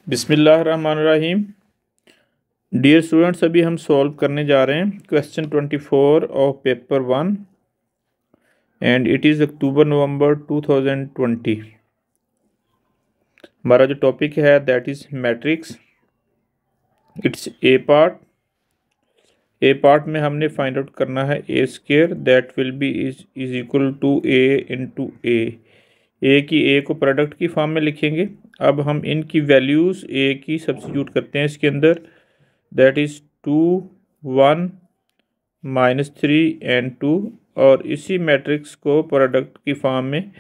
बिस्मिल्लाहिर्रहमानिर्रहीम। Dear students, अभी हम सॉल्व करने जा रहे हैं question 24 of paper 1 and it is October November 2020। हमारा जो टॉपिक है that is matrix. It's a part में हमने फाइंड आउट करना है A square that will be is equal to A into A की ए को प्रोडक्ट की फॉर्म में लिखेंगे। अब हम इनकी वैल्यूज़ ए की सब्स्टिट्यूट करते हैं इसके अंदर, दैट इज़ 2 1 -3 एंड 2, और इसी मैट्रिक्स को प्रोडक्ट की फॉर्म में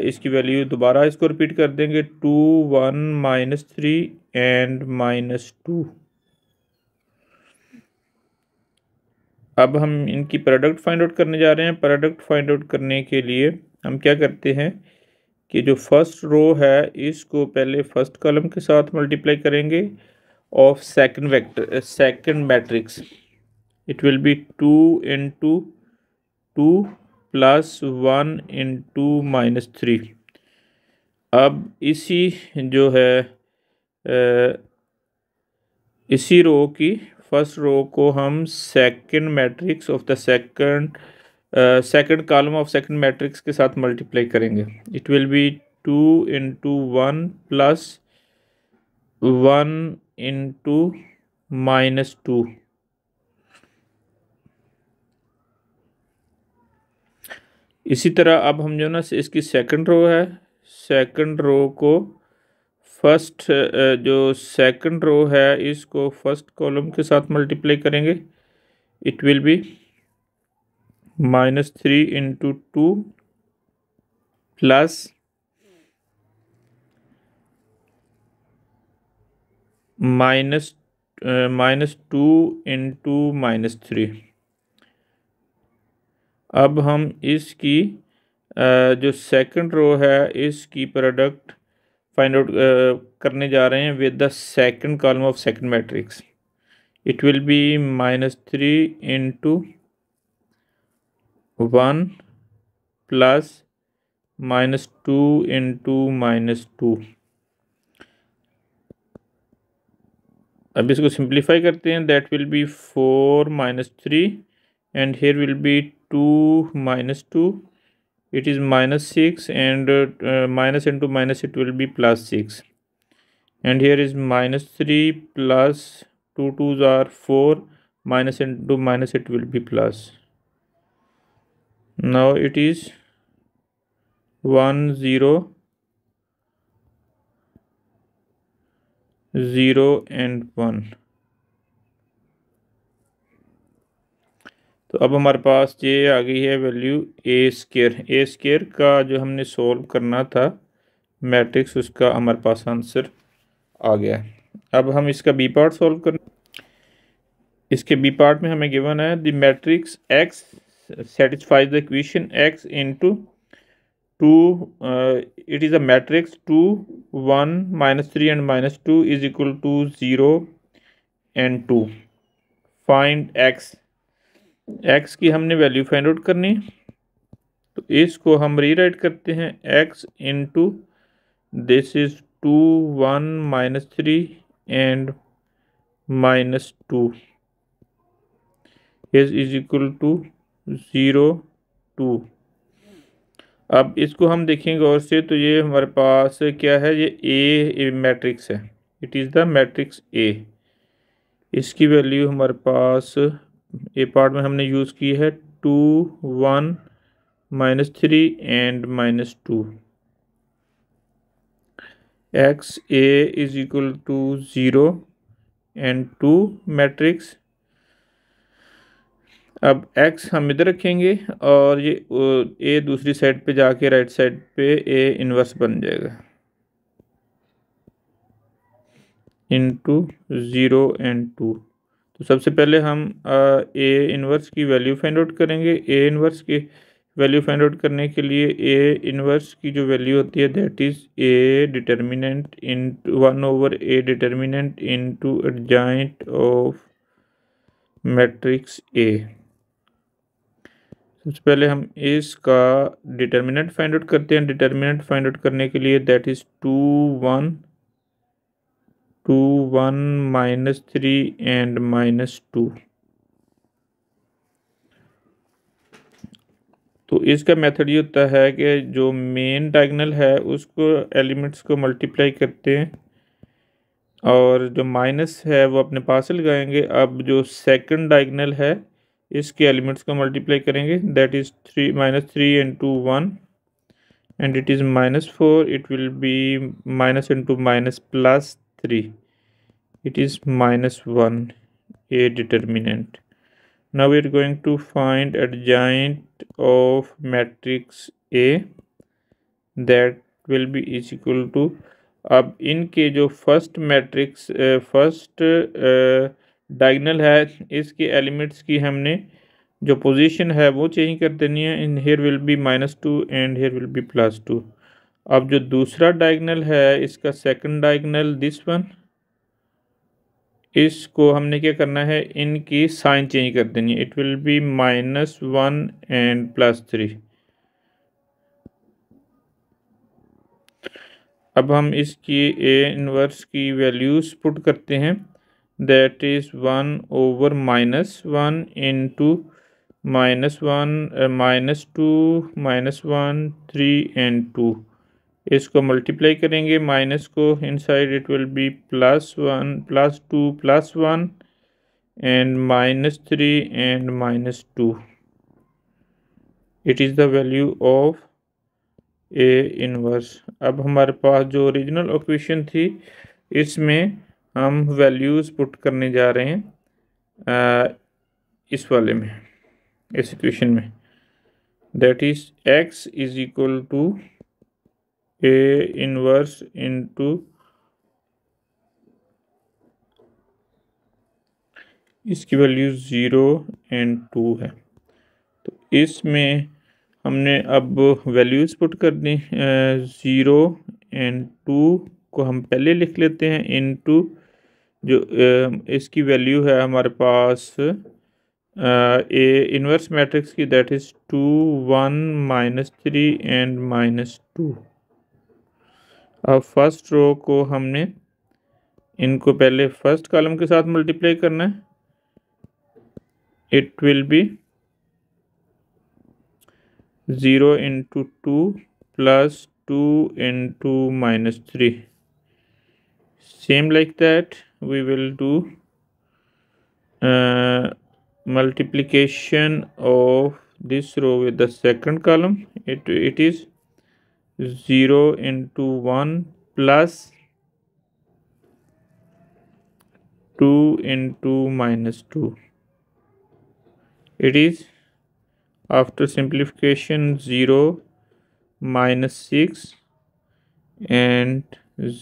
इसकी वैल्यू दोबारा इसको रिपीट कर देंगे 2 1 -3 एंड -2। अब हम इनकी प्रोडक्ट फाइंड आउट करने जा रहे हैं। प्रोडक्ट फाइंड आउट करने के लिए हम क्या करते हैं कि जो फर्स्ट रो है इसको पहले फर्स्ट कॉलम के साथ मल्टीप्लाई करेंगे of second matrix. It will be 2 into 2 plus 1 into -3। अब इसी जो है इसी रो की फर्स्ट रो को हम second matrix of the second column of second matrix के साथ मल्टीप्लाई करेंगे। It will be 2 into 1 plus 1 into -2। इसी तरह अब हम जो ना इसकी सेकंड रो है, सेकंड रो को फर्स्ट जो सेकंड रो है इसको फर्स्ट कॉलम के साथ मल्टीप्लाई करेंगे। It will be -3 into 2 plus -2 into -3। अब हम इसकी जो सेकंड रो है इसकी प्रोडक्ट फाइंड आउट करने जा रहे हैं with the second column of second matrix. It will be -3 into 1 plus -2 into -2। अब इसको सिंप्लीफाई करते हैं। That will be 4 -3 and here will be 2 -2। It is -6 and minus into minus it will be +6, and here is -3 plus 2 2s are 4, minus into minus it will be plus. Now it is 1 0 0 and 1। तो अब हमारे पास ये आ गई है value ए square का जो हमने solve करना था मैट्रिक्स, उसका हमारे पास आंसर आ गया है। अब हम इसका बी पार्ट सोल्व कर, इसके बी पार्ट में हमें गिवन है the matrix X satisfies the equation X into 2, it is a matrix 2 1 -3 and -2 is equal to 0 and 2। Find X की हमने वैल्यू फाइंड आउट करनी, तो इसको हम रीराइट करते हैं X into this is 2 1 -3 and -2 is equal to 0 2। अब इसको हम देखेंगे और से, तो ये हमारे पास क्या है, ये ए मैट्रिक्स है। It is the matrix A. इसकी वैल्यू हमारे पास ए पार्ट में हमने यूज़ की है 2 1 -3 and -2। X A is equal to 0 and 2 matrix. अब एक्स हम इधर रखेंगे और ये ए दूसरी साइड पे जाके राइट साइड पे ए इन्वर्स बन जाएगा इनटू 0 एंड 2। तो सबसे पहले हम ए इन्वर्स की वैल्यू फाइंड आउट करेंगे। ए इन्वर्स की वैल्यू फाइंड आउट करने के लिए ए इन्वर्स की जो वैल्यू होती है that is a determinant in 1/a determinant into adjoint of matrix A. सबसे पहले हम इसका डिटर्मिनेंट फाइंड आउट करते हैं। डिटर्मिनेंट फाइंड आउट करने के लिए दैट इज़ 2 1 2 1 -3 एंड -2। तो इसका मेथड ये होता है कि जो मेन डायगोनल है उसको एलिमेंट्स को मल्टीप्लाई करते हैं और जो माइनस है वो अपने पास से लगाएंगे। अब जो सेकंड डायगोनल है इसके एलिमेंट्स को मल्टीप्लाई करेंगे, that is 3 -3 into 1 and it is -4, it will be minus into minus plus 3, it is -1, a determinant. Now we are going to find adjoint of matrix A, that will be is equal to, अब इनके जो first matrix first diagonal है इसके elements की हमने जो position है वो चेंज कर देनी है। In here will be -2 and here will be +2। अब जो दूसरा डायगोनल है इसका सेकंड डायगोनल दिस वन, इसको हमने क्या करना है, इनकी साइन चेंज कर देनी है। It will B -1 and +3। अब हम इसकी ए इनवर्स की वैल्यूज़ पुट करते हैं, दैट इज़ 1/-1 इंटू -1 -2 -1 3 एंड 2। इसको मल्टीप्लाई करेंगे माइनस को, inside it will B +1 +2 +1 and -3 and -2। It is the value of A inverse. अब हमारे पास जो ओरिजिनल इक्वेशन थी इसमें हम वैल्यूज़ पुट करने जा रहे हैं इस वाले में, इस इक्वेशन में, that is x is equal to A inverse into, इसकी वैल्यू 0 एंड 2 है। तो इसमें हमने अब वैल्यूज़ पुट कर दी। 0 एंड 2 को हम पहले लिख लेते हैं इनटू जो इसकी वैल्यू है हमारे पास ए इनवर्स मैट्रिक्स की, दैट इज़ 2 1 -3 एंड -2। अब फर्स्ट रो को हमने इनको पहले फर्स्ट कॉलम के साथ मल्टीप्लाई करना है। It will B 0 into 2 plus 2 into -3. Same like that we will do multiplication of this row with the second column. It is 0 into 1 plus 2 into -2. It is, after simplification, 0 -6 and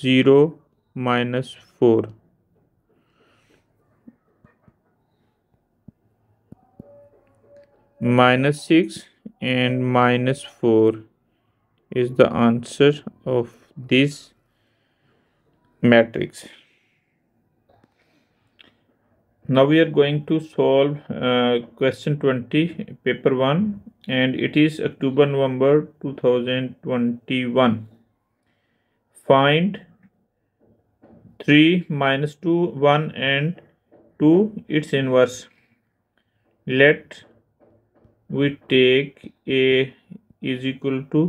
0 -4. -6 and -4 is the answer of this matrix. Now we are going to solve question 20, paper 1, and it is October-November 2021. Find 3 -2 1 and 2 its inverse. Let we take a is equal to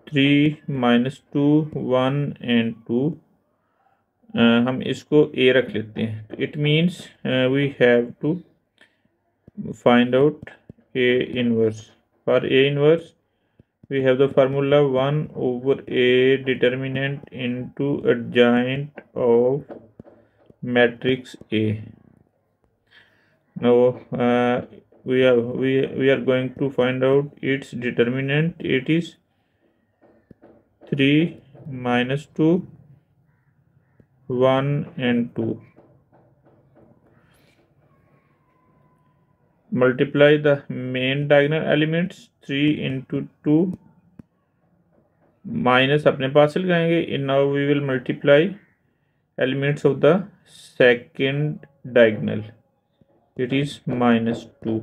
3 -2 1 and 2। हम इसको a रख लेते हैं। It means we have to find out a inverse. For a inverse we have the formula 1/a determinant into adjoint of matrix A. Now we are going to find out its determinant. It is 3 -2 1 and 2. Multiply the main diagonal elements, 3 into 2 minus अपने पास से लगाएंगे। Now we will multiply elements of the second diagonal. It is -2.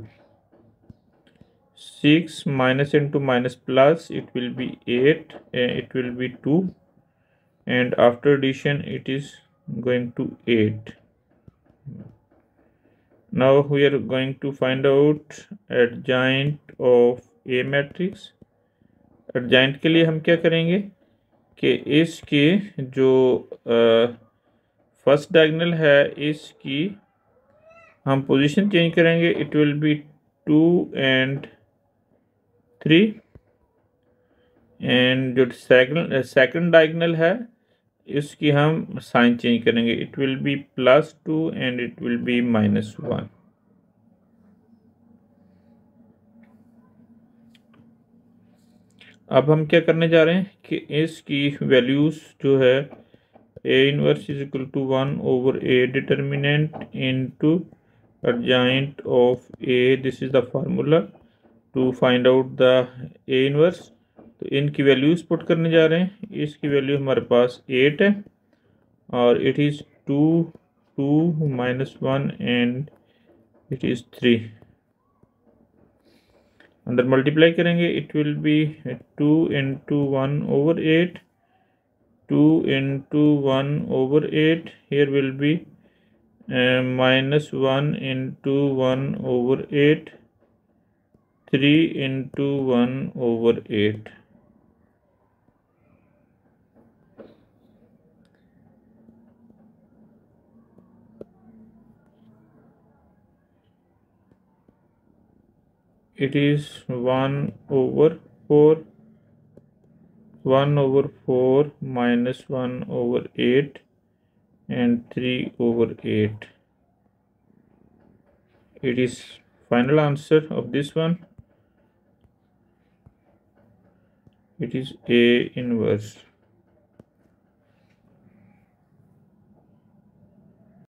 6 minus into minus plus, it will be 8, it will be 2, and after addition it is going to 8. Now we are going to find out adjoint of A matrix. adjoint के लिए हम क्या करेंगे कि इसके जो first diagonal है इसकी हम पोजीशन चेंज करेंगे. It will be 2 and 3 and जो सेकंड डायगोनल है इसकी हम साइन चेंज करेंगे. It will be +2 and it will B -1. अब हम क्या करने जा रहे हैं कि इसकी वैल्यूज जो है A inverse is equal to 1/A determinant into adjoint of A. This is the formula to find out the A inverse. तो इनकी वैल्यूज पुट करने जा रहे हैं. इसकी वैल्यू हमारे पास 8 है और it is 2 -1 and it is 3. अंदर मल्टीप्लाई करेंगे. It will be 2 into 1/8, 2 into 1/8. here will be -1 into 1/8, 3 into 1/8. It is 1/4, 1/4 minus 1/8 and 3/8. It is final answer of this one. It is A inverse.